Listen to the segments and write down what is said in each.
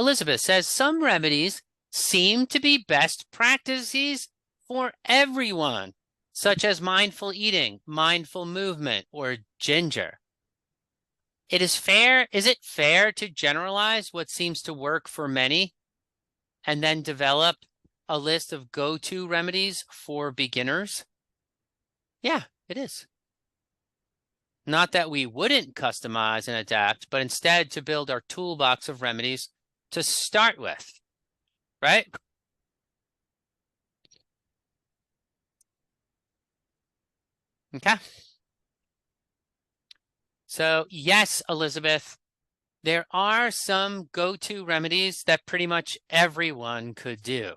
Elizabeth says some remedies seem to be best practices for everyone, such as mindful eating, mindful movement, or ginger. Is it fair to generalize what seems to work for many and then develop a list of go-to remedies for beginners? Yeah, it is. Not that we wouldn't customize and adapt, but instead to build our toolbox of remedies to start with, right? Okay. So yes, Elizabeth, there are some go-to remedies that pretty much everyone could do.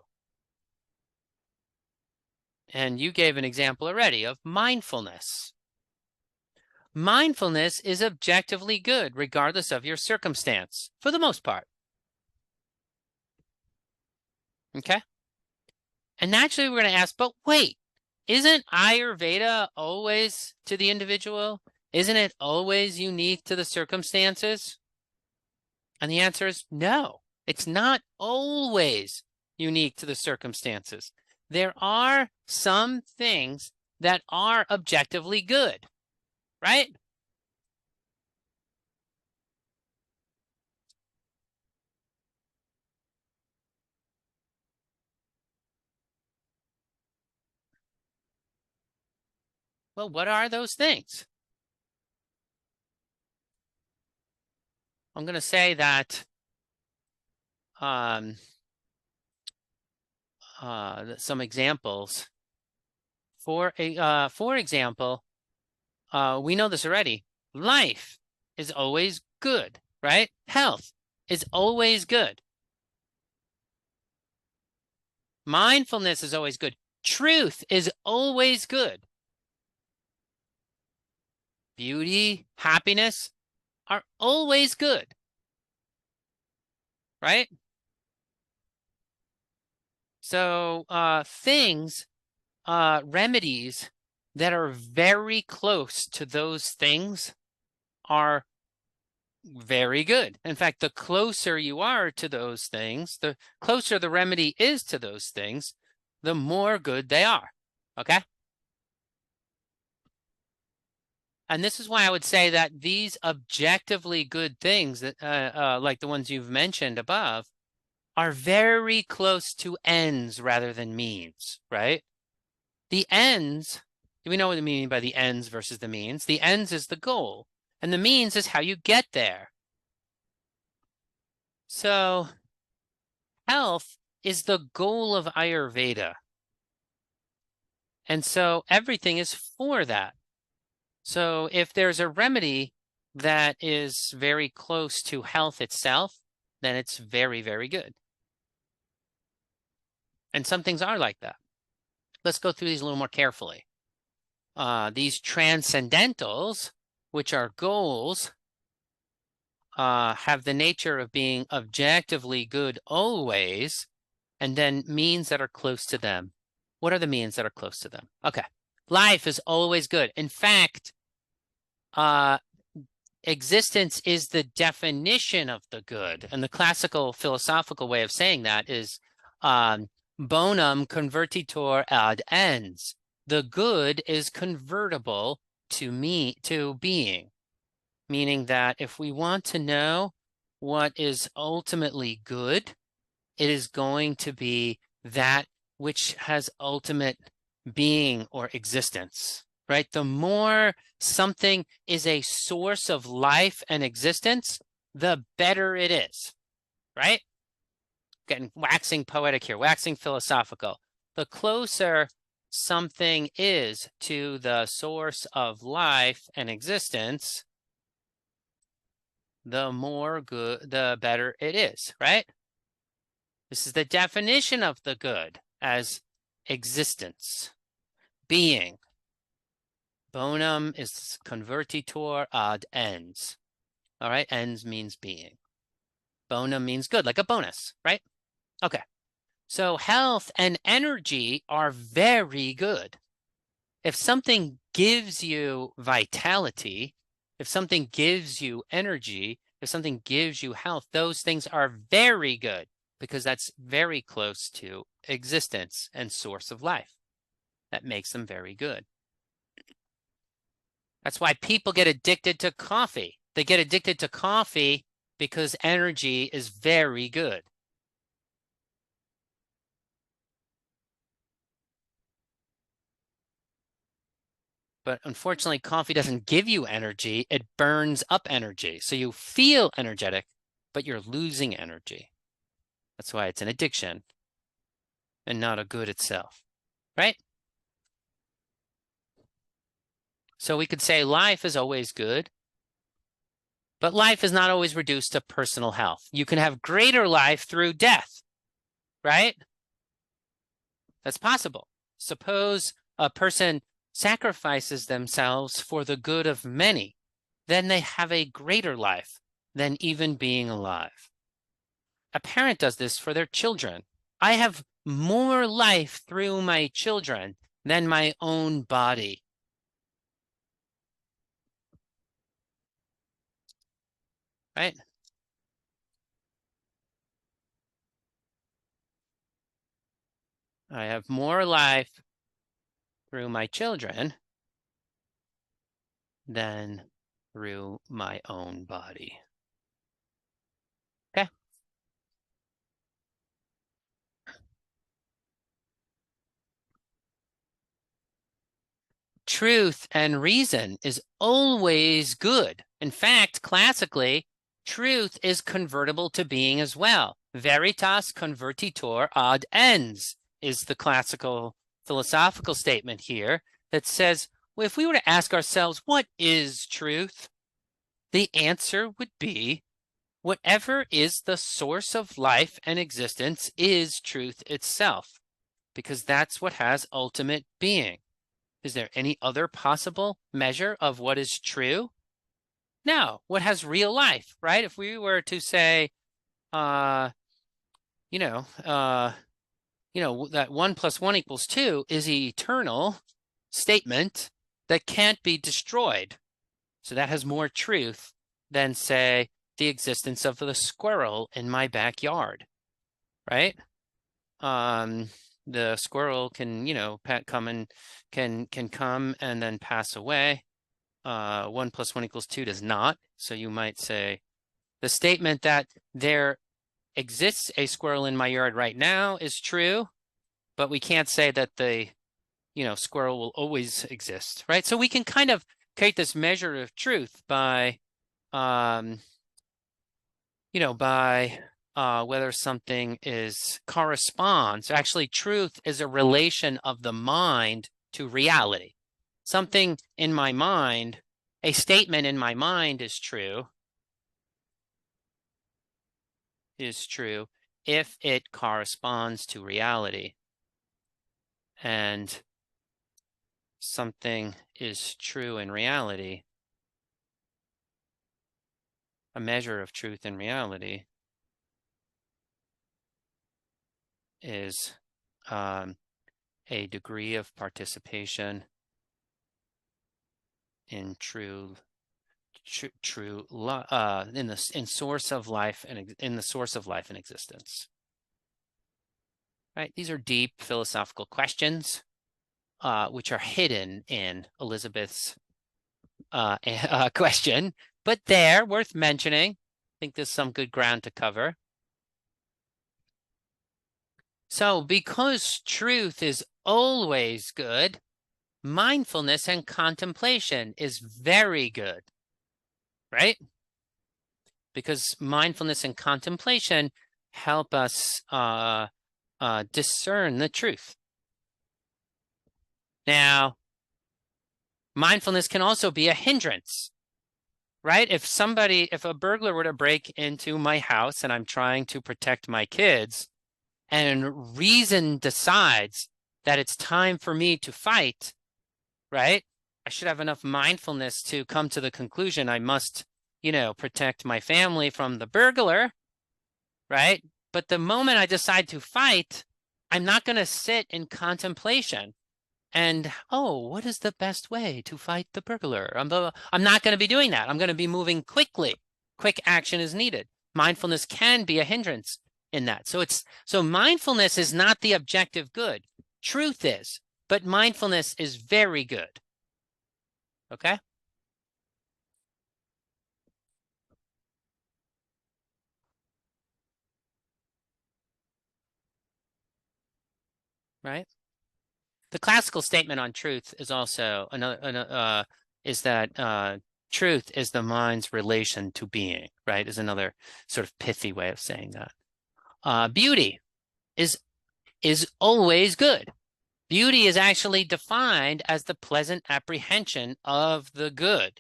And you gave an example already of mindfulness. Mindfulness is objectively good regardless of your circumstance, for the most part. Okay? And naturally we're going to ask, but wait, isn't Ayurveda always to the individual? Isn't it always unique to the circumstances? And the answer is no, it's not always unique to the circumstances. There are some things that are objectively good, right? Well, what are those things? I'm going to say that some examples. For example, we know this already. Life is always good, right? Health is always good. Mindfulness is always good. Truth is always good. Beauty, happiness are always good, right? So remedies that are very close to those things are very good. In fact, the closer you are to those things, the closer the remedy is to those things, the more good they are, okay? And this is why I would say that these objectively good things, that like the ones you've mentioned above, are very close to ends rather than means, right? The ends, we know what we mean by the ends versus the means. The ends is the goal, and the means is how you get there. So health is the goal of Ayurveda. And so everything is for that. So if there's a remedy that is very close to health itself, then it's very, very good. And some things are like that. Let's go through these a little more carefully. These transcendentals, which are goals, have the nature of being objectively good always, and then means that are close to them. What are the means that are close to them? Okay. Life is always good. In fact, existence is the definition of the good. And the classical philosophical way of saying that is bonum convertitur ad ens. The good is convertible to being, meaning that if we want to know what is ultimately good, it is going to be that which has ultimate being or existence, right? The more something is a source of life and existence, the better it is, right? Waxing poetic here, waxing philosophical. The closer something is to the source of life and existence, the more good, the better it is, right? This is the definition of the good as existence, being. Bonum is convertitur ad ens. All right, ens means being. Bonum means good, like a bonus, right? Okay, so health and energy are very good. If something gives you vitality, if something gives you energy, if something gives you health, those things are very good because that's very close to existence and source of life. That makes them very good. That's why people get addicted to coffee. They get addicted to coffee because energy is very good. But unfortunately, coffee doesn't give you energy. It burns up energy. So you feel energetic, but you're losing energy. That's why it's an addiction and not a good itself, right? So we could say life is always good, but life is not always reduced to personal health. You can have greater life through death, right? That's possible. Suppose a person sacrifices themselves for the good of many, then they have a greater life than even being alive. A parent does this for their children. I have more life through my children than my own body. Right? I have more life through my children than through my own body. Okay. Truth and reason is always good. In fact, classically, truth is convertible to being as well. Veritas convertitur ad ens is the classical philosophical statement here that says, well, if we were to ask ourselves, what is truth? The answer would be, whatever is the source of life and existence is truth itself, because that's what has ultimate being. Is there any other possible measure of what is true? No. What has real life, right? If we were to say, that 1 + 1 = 2 is an eternal statement that can't be destroyed. So that has more truth than, say, the existence of the squirrel in my backyard, right? The squirrel can, come and can come and then pass away. 1 + 1 = 2 does not. So you might say the statement that there exists a squirrel in my yard right now is true, but we can't say that the, squirrel will always exist, right? So we can kind of create this measure of truth by, whether something corresponds. Actually, truth is a relation of the mind to reality. Something in my mind, a statement in my mind is true if it corresponds to reality. And something is true in reality, a measure of truth in reality is a degree of participation in in source of life and in the source of life and existence. Right? These are deep philosophical questions, which are hidden in Elizabeth's question, but they're worth mentioning. I think there's some good ground to cover. So because truth is always good, mindfulness and contemplation is very good, right? Because mindfulness and contemplation help us discern the truth. Now, mindfulness can also be a hindrance, right? If a burglar were to break into my house and I'm trying to protect my kids, and reason decides that it's time for me to fight, right? I should have enough mindfulness to come to the conclusion I must, protect my family from the burglar, right? But the moment I decide to fight, I'm not going to sit in contemplation and, what is the best way to fight the burglar? I'm not going to be doing that. I'm going to be moving quickly, quick action is needed. Mindfulness can be a hindrance in that. So mindfulness is not the objective good. Truth is, but mindfulness is very good. Okay? Right? The classical statement on truth is also is that truth is the mind's relation to being, right? Is another sort of pithy way of saying that. Beauty is always good. Beauty is actually defined as the pleasant apprehension of the good.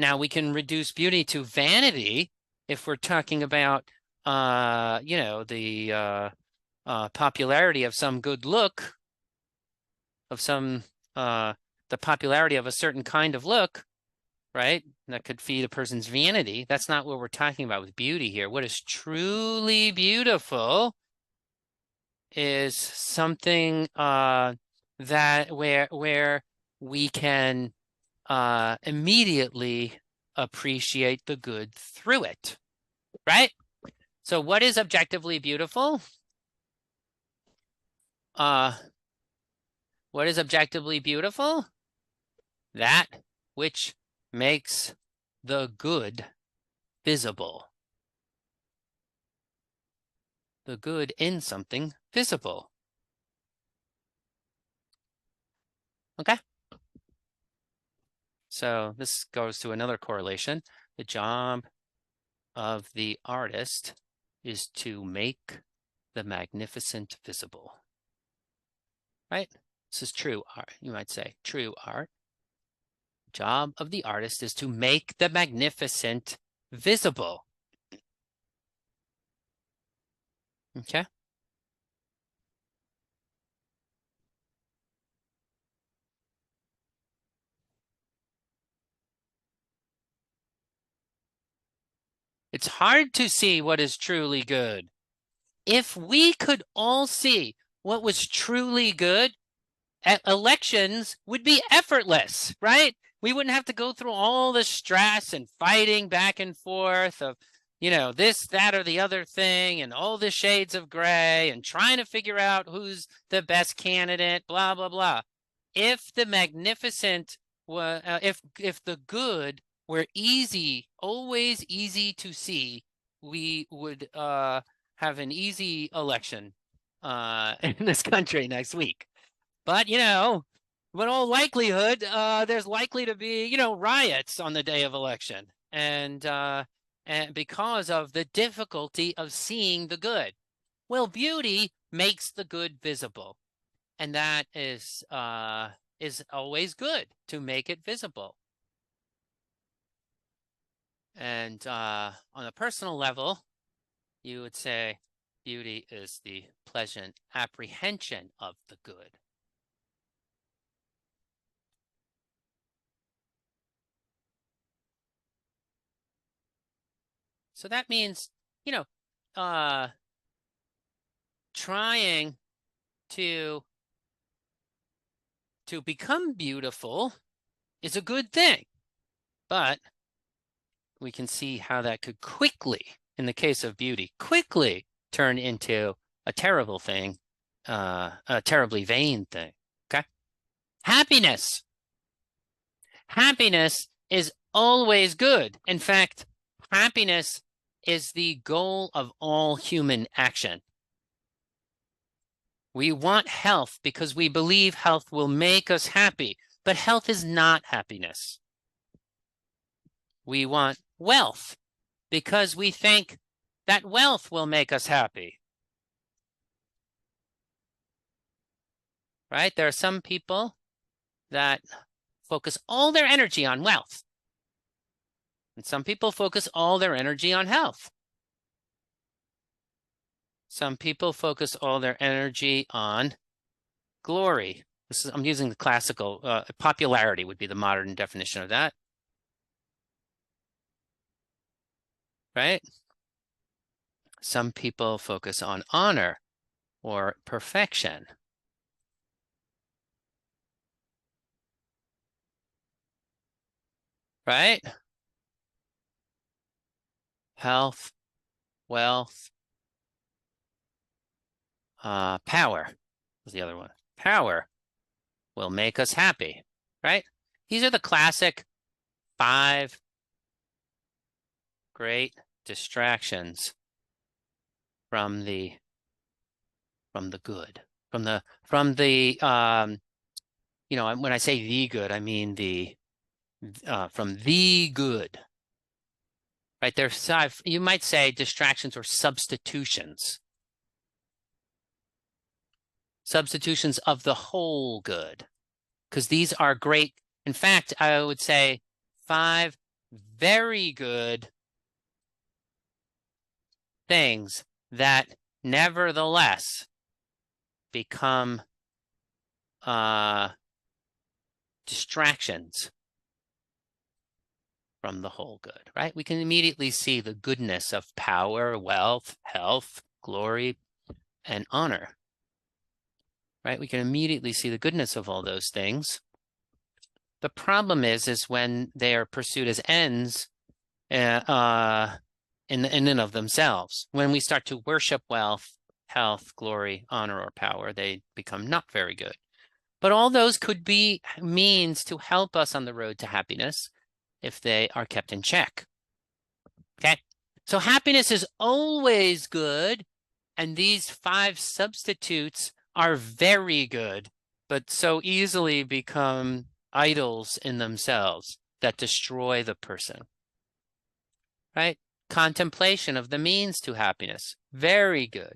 Now we can reduce beauty to vanity if we're talking about, the popularity of some good look, of some, the popularity of a certain kind of look, right? That could feed a person's vanity. That's not what we're talking about with beauty here. What is truly beautiful is something that where we can immediately appreciate the good through it, right? So what is objectively beautiful? What is objectively beautiful? That which makes the good visible. The good in something visible. Okay? So this goes to another correlation. The job of the artist is to make the magnificent visible. Right? This is true art, you might say. True art. Job of the artist is to make the magnificent visible. Okay? It's hard to see what is truly good. If we could all see what was truly good, elections would be effortless, right? We wouldn't have to go through all the stress and fighting back and forth of, this, that, or the other thing, and all the shades of gray, and trying to figure out who's the best candidate, blah, blah, blah. If the magnificent, if the good were easy, always easy to see, we would have an easy election in this country next week. But, in all likelihood, there's likely to be, riots on the day of election. And because of the difficulty of seeing the good. Well, beauty makes the good visible. And that is always good to make it visible. And on a personal level, you would say beauty is the pleasant apprehension of the good. So that means, trying to become beautiful is a good thing, but we can see how that could quickly, in the case of beauty, quickly turn into a terrible thing, a terribly vain thing. Okay. Happiness. Happiness is always good. In fact, happiness is the goal of all human action. We want health because we believe health will make us happy, but health is not happiness. We want wealth because we think that wealth will make us happy. Right? There are some people that focus all their energy on wealth, and some people focus all their energy on health. Some people focus all their energy on glory. I'm using the classical, popularity would be the modern definition of that. Right? Some people focus on honor or perfection. Right? health, wealth, power was the other one. Power will make us happy, right? These are the classic 5 great distractions from the good, from the when I say the good, I mean from the good, right? There's 5, you might say distractions or substitutions of the whole good, because these are great. In fact, I would say 5 very good things that nevertheless become distractions from the whole good, right? We can immediately see the goodness of power, wealth, health, glory, and honor, right? We can immediately see the goodness of all those things. The problem is when they are pursued as ends in and of themselves. When we start to worship wealth, health, glory, honor, or power, they become not very good. But all those could be means to help us on the road to happiness if they are kept in check. Okay? So happiness is always good, and these 5 substitutes are very good, but so easily become idols in themselves that destroy the person. Right? Contemplation of the means to happiness, very good.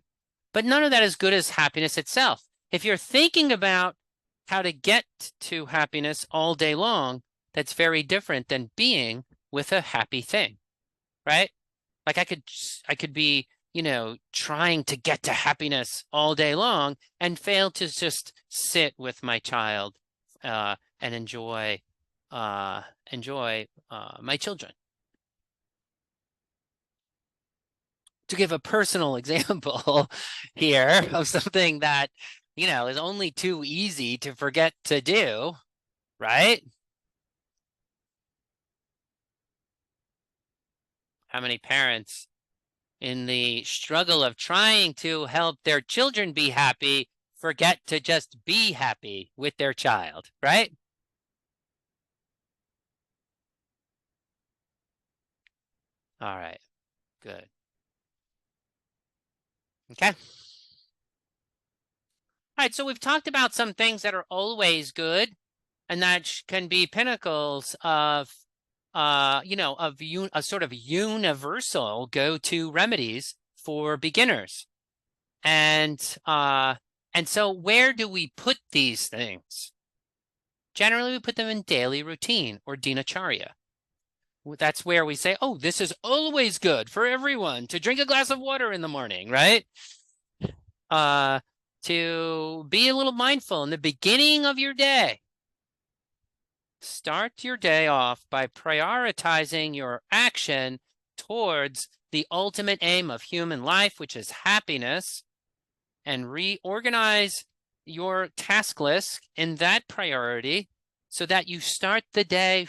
But none of that is good as happiness itself. If you're thinking about how to get to happiness all day long, that's very different than being with a happy thing, right? Like I could be, trying to get to happiness all day long and fail to just sit with my child and enjoy my children. To give a personal example here of something that, is only too easy to forget to do, right? How many parents in the struggle of trying to help their children be happy forget to just be happy with their child, right? All right, good. Okay. All right, so we've talked about some things that are always good and that can be pinnacles of a sort of universal go-to remedies for beginners. And so where do we put these things? Generally, we put them in daily routine or dinacharya. That's where we say, oh, this is always good for everyone to drink a glass of water in the morning, right? To be a little mindful in the beginning of your day. Start your day off by prioritizing your action towards the ultimate aim of human life, which is happiness, and reorganize your task list in that priority so that you start the day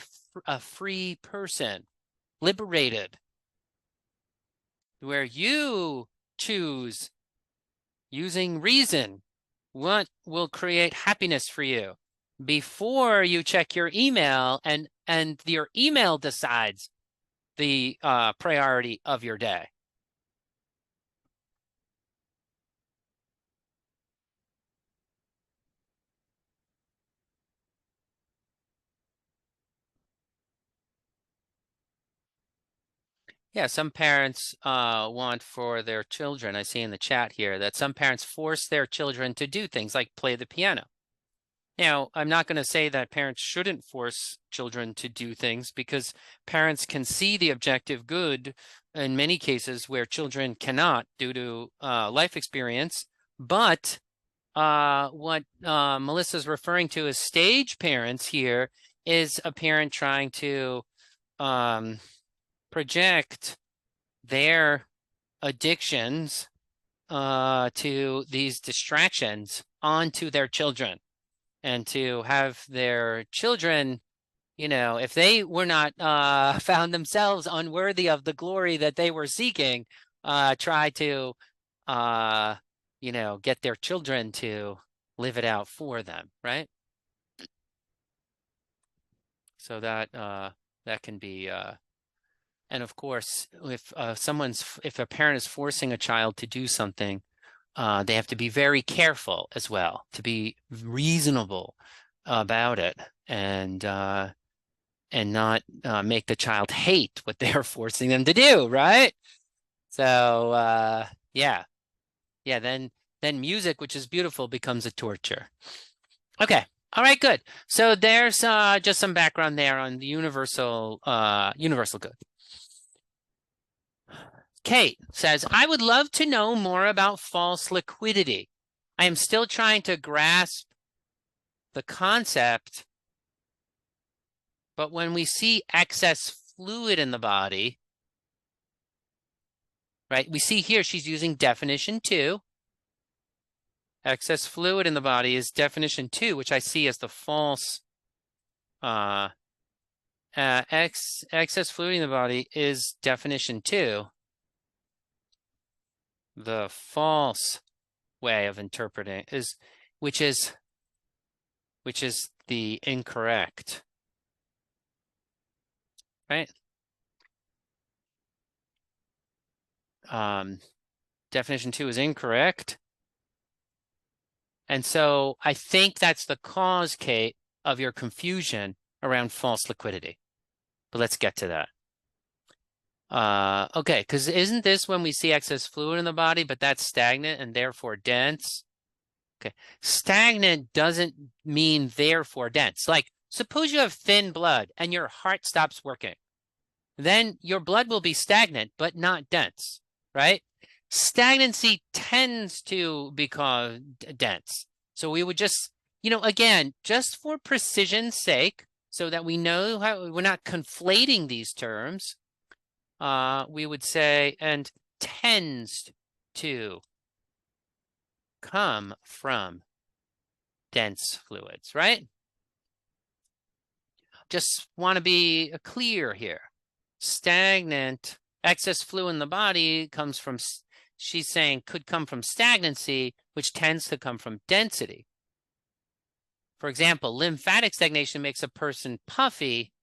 a free person, liberated, where you choose using reason what will create happiness for you before you check your email, and your email decides the priority of your day. Yeah, some parents want for their children, I see in the chat here that some parents force their children to do things like play the piano. Now, I'm not going to say that parents shouldn't force children to do things, because parents can see the objective good in many cases where children cannot due to life experience. But what Melissa's referring to as stage parents here is a parent trying to project their addictions to these distractions onto their children, and to have their children if they were not found themselves unworthy of the glory that they were seeking, try to get their children to live it out for them, right? So that can be and of course, if a parent is forcing a child to do something, they have to be very careful as well, to be reasonable about it, and not make the child hate what they're forcing them to do, right? So yeah, yeah. Then music, which is beautiful, becomes a torture. Okay. All right, good. So there's just some background there on the universal good. Kate says, I would love to know more about false liquidity. I am still trying to grasp the concept, but when we see excess fluid in the body, right? We see here she's using definition 2. Excess fluid in the body is definition 2, which I see as the false excess fluid in the body is definition 2, the false way of interpreting which is the incorrect, right? Definition 2 is incorrect. And so I think that's the cause, Kate, of your confusion around false liquidity. But let's get to that. Okay, because isn't this when we see excess fluid in the body, but that's stagnant and therefore dense? Okay, stagnant doesn't mean therefore dense. Like, suppose you have thin blood and your heart stops working. Then your blood will be stagnant, but not dense, right? Stagnancy tends to become dense. So we would just, again, just for precision's sake, so that we know how we're not conflating these terms, we would say, and tends to come from dense fluids, right? Just want to be clear here. Stagnant, excess fluid in the body comes from, she's saying, could come from stagnancy, which tends to come from density. For example, lymphatic stagnation makes a person puffy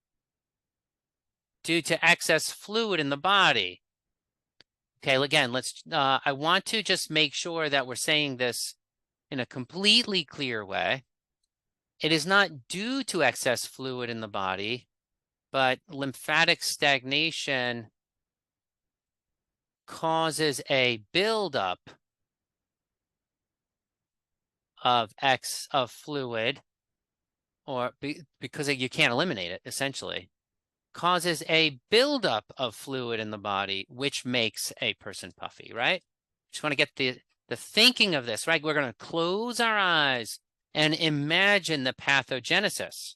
due to excess fluid in the body. Okay, again, I want to just make sure that we're saying this in a completely clear way. It is not due to excess fluid in the body, but lymphatic stagnation causes a buildup of fluid, or because you can't eliminate it, essentially, causes a buildup of fluid in the body, which makes a person puffy, right? Just want to get the thinking of this, right? We're going to close our eyes and imagine the pathogenesis.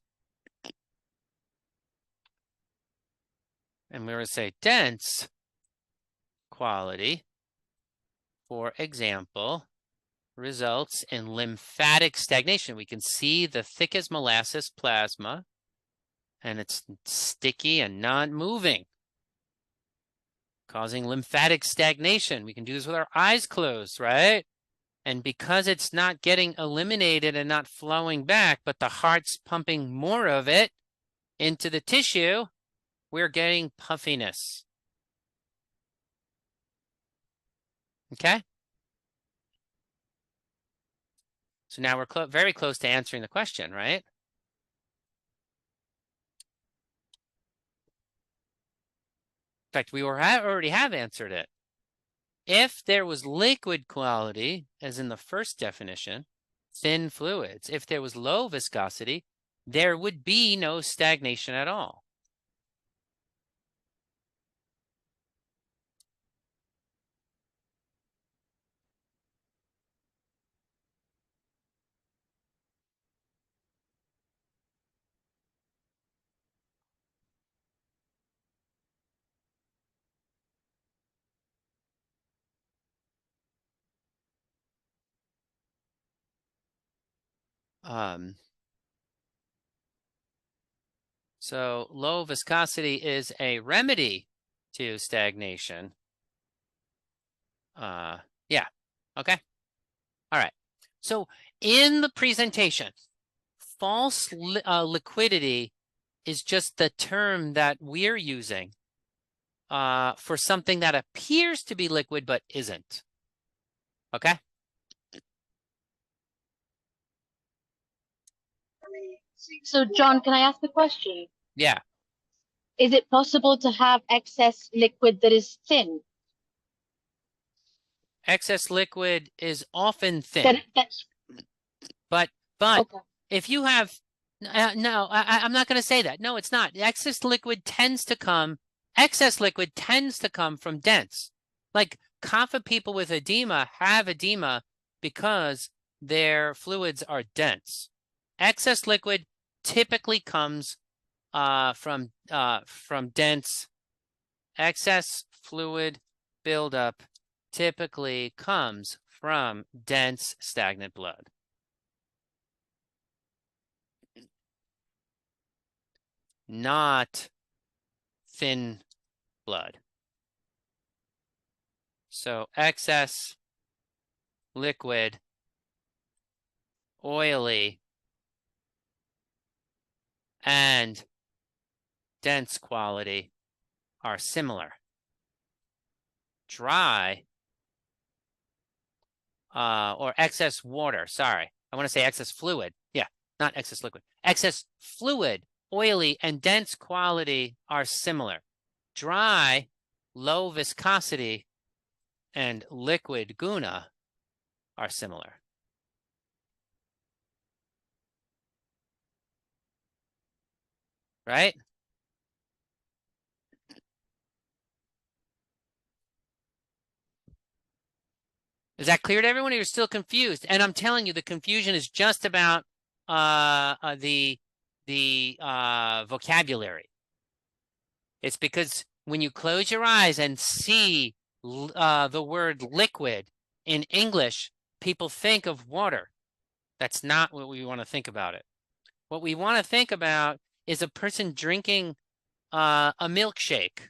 And we're going to say dense quality, for example, results in lymphatic stagnation. We can see the thick as molasses plasma, and it's sticky and not moving, causing lymphatic stagnation. We can do this with our eyes closed, right? And because it's not getting eliminated and not flowing back, but the heart's pumping more of it into the tissue, we're getting puffiness. Okay? So now we're very close to answering the question, right? In fact, we already have answered it. If there was liquid quality, as in the first definition, thin fluids, if there was low viscosity, there would be no stagnation at all. So low viscosity is a remedy to stagnation. Yeah. Okay. All right. So in the presentation, false liquidity is just the term that we're using for something that appears to be liquid but isn't. Okay? So, John, can I ask a question? Yeah. Is it possible to have excess liquid that is thin? Excess liquid is often thin. But Okay. if you have no, I'm not going to say that. No, it's not. Excess liquid tends to come from dense. Like half of people with edema have edema because their fluids are dense. Excess liquid typically comes from dense. Excess fluid buildup typically comes from dense stagnant blood. Not thin blood. So excess liquid, oily, and dense quality are similar. Dry or excess water, sorry. I want to say excess fluid. Yeah, not excess liquid. Excess fluid, oily, and dense quality are similar. Dry, low viscosity, and liquid guna are similar. Right? Is that clear to everyone? Or you're still confused? And I'm telling you, the confusion is just about the vocabulary. It's because when you close your eyes and see the word liquid in English, people think of water. That's not what we want to think about it. What we want to think about is a person drinking a milkshake.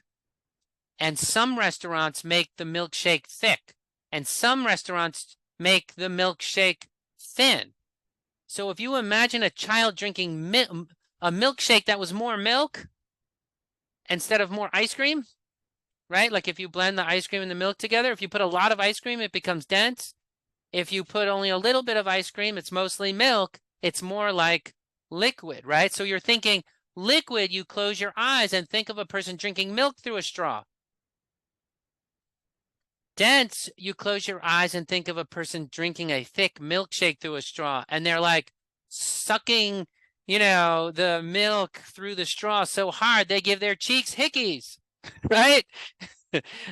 And some restaurants make the milkshake thick, and some restaurants make the milkshake thin. So if you imagine a child drinking a milkshake that was more milk instead of more ice cream, right? Like if you blend the ice cream and the milk together, if you put a lot of ice cream, it becomes dense. If you put only a little bit of ice cream, it's mostly milk. It's more like liquid, right? So you're thinking liquid, you close your eyes and think of a person drinking milk through a straw. Dense, you close your eyes and think of a person drinking a thick milkshake through a straw, and they're like sucking, the milk through the straw so hard they give their cheeks hickeys, right?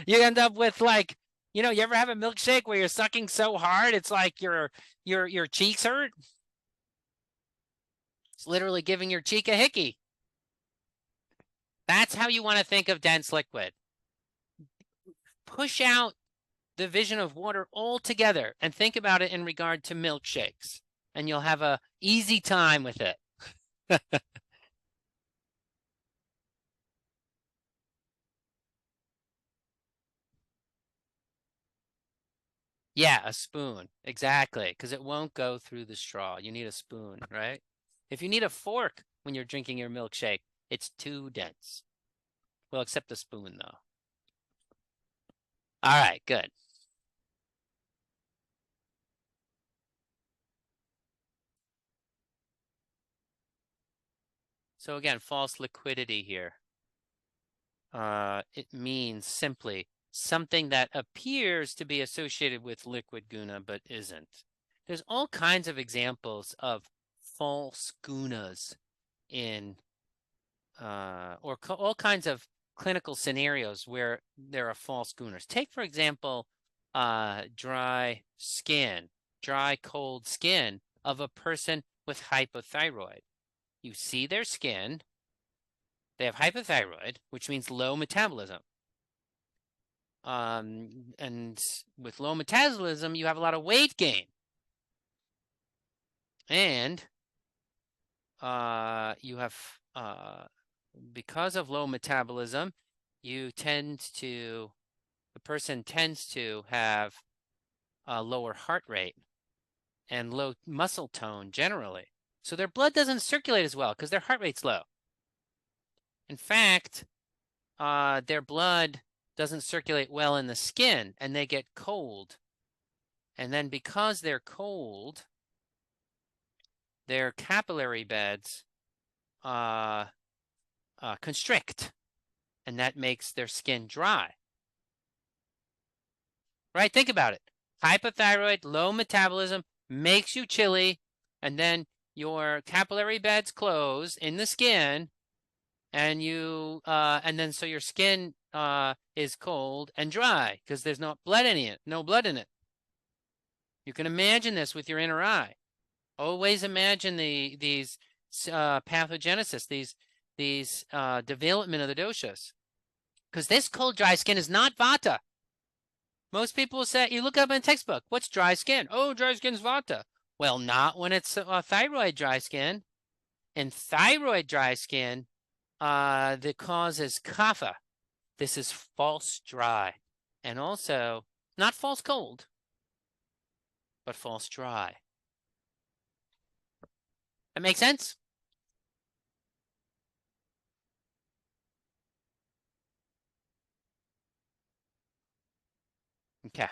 You end up with like, you ever have a milkshake where you're sucking so hard it's like your cheeks hurt? It's literally giving your cheek a hickey. That's how you want to think of dense liquid. Push out the vision of water altogether and think about it in regard to milkshakes, and you'll have a easy time with it. Yeah, a spoon. Exactly, because it won't go through the straw. You need a spoon, right? If you need a fork when you're drinking your milkshake, it's too dense. Well, except the spoon, though. All right, good. So again, false liquidity here. It means simply something that appears to be associated with liquid guna but isn't. There's all kinds of examples of false gunas in all kinds of clinical scenarios where there are false gunas. Take, for example, dry, cold skin of a person with hypothyroid. You see their skin, they have hypothyroid, which means low metabolism. And with low metabolism, you have a lot of weight gain. And you have because of low metabolism, the person tends to have a lower heart rate and low muscle tone generally. So their blood doesn't circulate as well because their heart rate's low. In fact, their blood doesn't circulate well in the skin and they get cold. And then because they're cold, their capillary beds constrict, and that makes their skin dry. Right? Think about it. Hypothyroid, low metabolism makes you chilly, and then your capillary beds close in the skin, and so your skin is cold and dry because there's no blood in it. No blood in it. You can imagine this with your inner eye. Always imagine these pathogenesis, these development of the doshas, because this cold, dry skin is not vata. Most people say, you look up in a textbook, what's dry skin? Oh, dry skin's vata. Well, not when it's thyroid dry skin. In thyroid dry skin, the cause is kapha. This is false dry, and also not false cold, but false dry. That makes sense? Okay.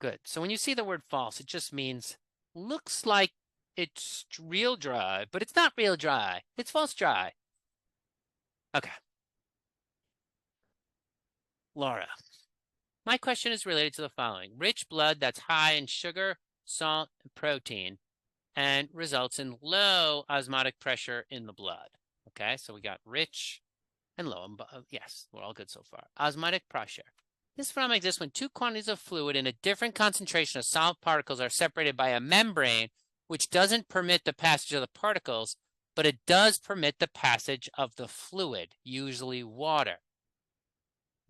Good. So when you see the word false, it just means looks like it's real dry, but it's not real dry. It's false dry. Okay. Laura, my question is related to the following. Rich blood that's high in sugar, salt, and protein and results in low osmotic pressure in the blood. Okay, so we got rich and low. Yes, we're all good so far. Osmotic pressure. This phenomenon exists when two quantities of fluid in a different concentration of solid particles are separated by a membrane, which doesn't permit the passage of the particles, but it does permit the passage of the fluid, usually water.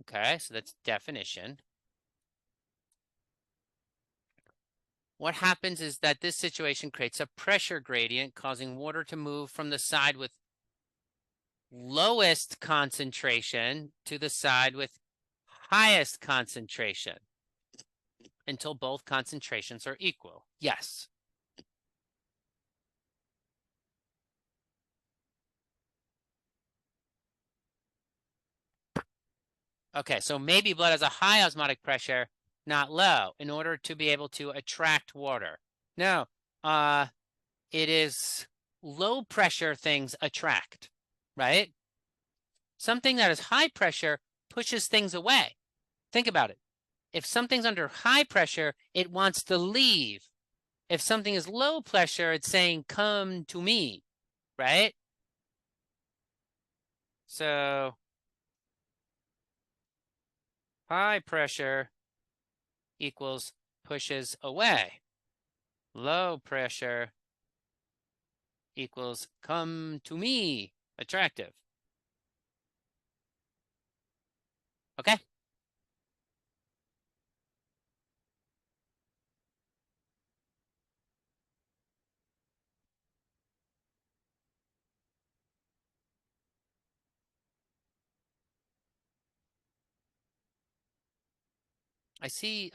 Okay, so that's definition. What happens is that this situation creates a pressure gradient, causing water to move from the side with lowest concentration to the side with highest concentration until both concentrations are equal. Yes. Okay, so maybe blood has a high osmotic pressure, not low, in order to be able to attract water. No, it is low pressure things attract, right? Something that is high pressure pushes things away. Think about it. If something's under high pressure, it wants to leave. If something is low pressure, it's saying, come to me, right? So high pressure equals pushes away. Low pressure equals come to me, attractive. Okay? I see,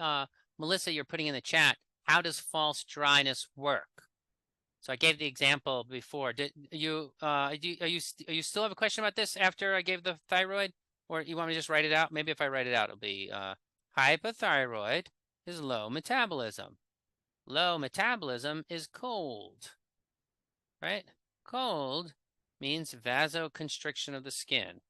Melissa, you're putting in the chat, how does false dryness work? So I gave the example before. Did you, you still have a question about this after I gave the thyroid? Or you want me to just write it out? Maybe if I write it out, it'll be hypothyroid is low metabolism. Low metabolism is cold, right? Cold means vasoconstriction of the skin.